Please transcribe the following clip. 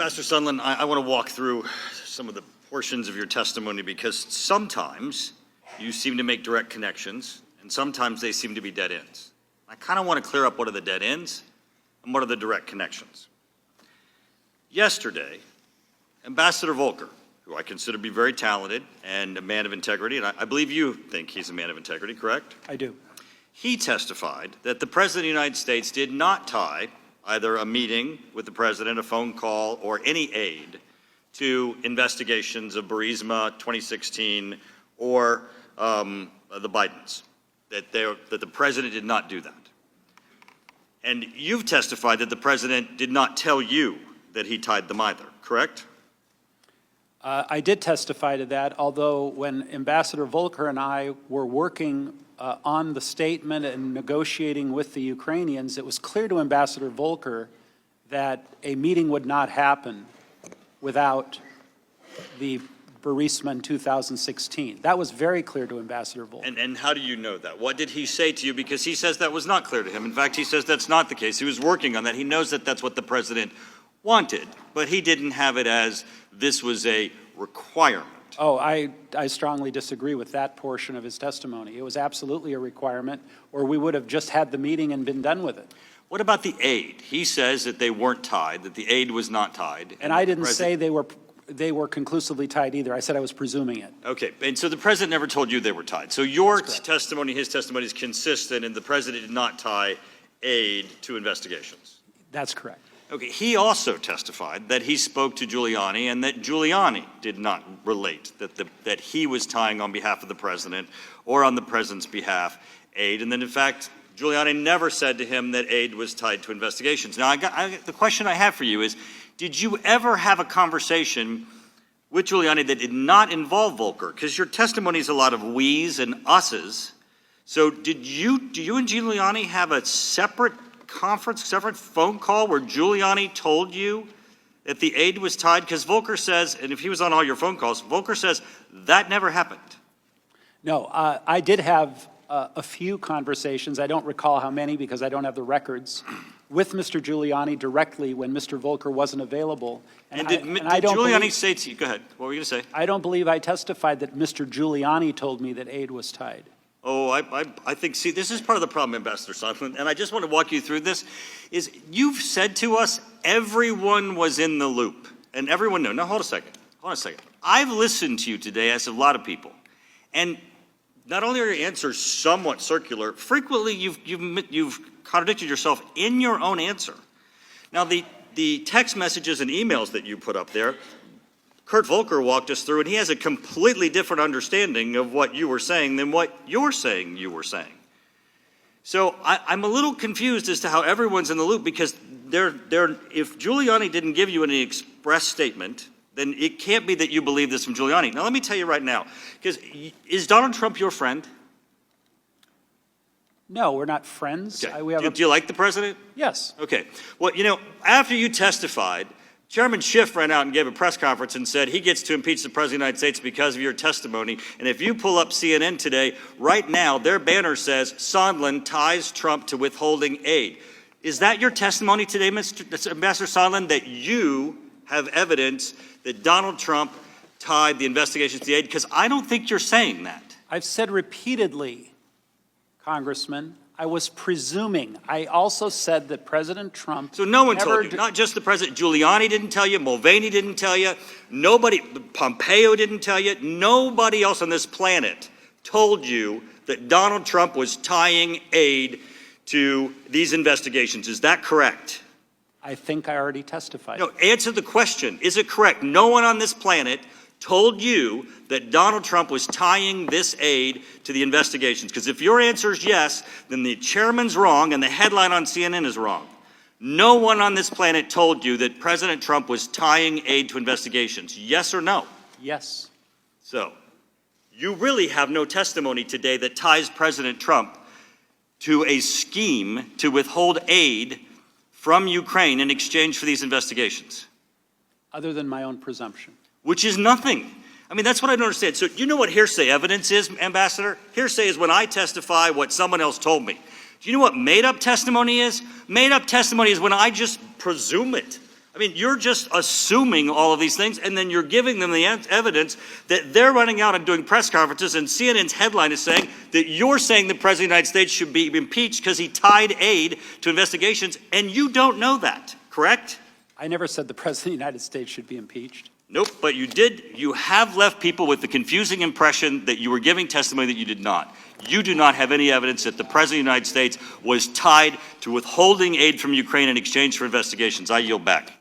Ambassador Sondland, I want to walk through some of the portions of your testimony because sometimes you seem to make direct connections and sometimes they seem to be dead ends. I kind of want to clear up what are the dead ends and what are the direct connections. Yesterday, Ambassador Volker, who I consider to be very talented and a man of integrity, and I believe you think he's a man of integrity, correct? I do. He testified that the President of the United States did not tie either a meeting with the President, a phone call, or any aid to investigations of Burisma 2016 or the Bidens, that the President did not do that. And you've testified that the President did not tell you that he tied them either, correct? I did testify to that, although when Ambassador Volker and I were working on the statement and negotiating with the Ukrainians, it was clear to Ambassador Volker that a meeting would not happen without the Burisma in 2016. That was very clear to Ambassador Volker. And how do you know that? What did he say to you? Because he says that was not clear to him. In fact, he says that's not the case. He was working on that. He knows that that's what the President wanted, but he didn't have it as this was a requirement. Oh, I strongly disagree with that portion of his testimony. It was absolutely a requirement, or we would have just had the meeting and been done with it. What about the aid? He says that they weren't tied, that the aid was not tied. And I didn't say they were conclusively tied either. I said I was presuming it. Okay, and so the President never told you they were tied. So your testimony, his testimony is consistent, and the President did not tie aid to investigations. That's correct. Okay, he also testified that he spoke to Giuliani and that Giuliani did not relate that he was tying on behalf of the President or on the President's behalf aid, and that in fact Giuliani never said to him that aid was tied to investigations. Now, the question I have for you is, did you ever have a conversation with Giuliani that did not involve Volker? Because your testimony is a lot of we's and us's. So do you and Giuliani have a separate conference, separate phone call where Giuliani told you that the aid was tied? Because Volker says, and if he was on all your phone calls, Volker says that never happened. No, I did have a few conversations. I don't recall how many because I don't have the records with Mr. Giuliani directly when Mr. Volker wasn't available. And did Giuliani say to you, go ahead, what were you going to say? I don't believe I testified that Mr. Giuliani told me that aid was tied. Oh, I think, see, this is part of the problem, Ambassador Sondland, and I just want to walk you through this, is you've said to us everyone was in the loop, and everyone knew. Now, hold on a second. I've listened to you today, as a lot of people, and not only are your answers somewhat circular, frequently you've contradicted yourself in your own answer. Now, the text messages and emails that you put up there, Kurt Volker walked us through, and he has a completely different understanding of what you were saying than what you're saying you were saying. So I'm a little confused as to how everyone's in the loop, because if Giuliani didn't give you any express statement, then it can't be that you believe this from Giuliani. Now, let me tell you right now, because is Donald Trump your friend? No, we're not friends. Okay. Do you like the President? Yes. Okay. Well, you know, after you testified, Chairman Schiff ran out and gave a press conference and said he gets to impeach the President of the United States because of your testimony. And if you pull up CNN today, right now, their banner says, Sondland ties Trump to withholding aid. Is that your testimony today, Ambassador Sondland, that you have evidence that Donald Trump tied the investigations to the aid? Because I don't think you're saying that. I've said repeatedly, Congressman, I was presuming. I also said that President Trump... So no one told you, not just the President. Giuliani didn't tell you, Mulvaney didn't tell you, nobody, Pompeo didn't tell you, nobody else on this planet told you that Donald Trump was tying aid to these investigations. Is that correct? I think I already testified. No, answer the question. Is it correct? No one on this planet told you that Donald Trump was tying this aid to the investigations? Because if your answer is yes, then the chairman's wrong and the headline on CNN is wrong. No one on this planet told you that President Trump was tying aid to investigations. Yes or no? Yes. So, you really have no testimony today that ties President Trump to a scheme to withhold aid from Ukraine in exchange for these investigations? Other than my own presumption. Which is nothing. I mean, that's what I don't understand. So you know what hearsay evidence is, Ambassador? Hearsay is when I testify what someone else told me. Do you know what made-up testimony is? Made-up testimony is when I just presume it. I mean, you're just assuming all of these things, and then you're giving them the evidence that they're running out and doing press conferences, and CNN's headline is saying that you're saying the President of the United States should be impeached because he tied aid to investigations, and you don't know that, correct? I never said the President of the United States should be impeached. Nope, but you did. You have left people with the confusing impression that you were giving testimony that you did not. You do not have any evidence that the President of the United States was tied to withholding aid from Ukraine in exchange for investigations. I yield back.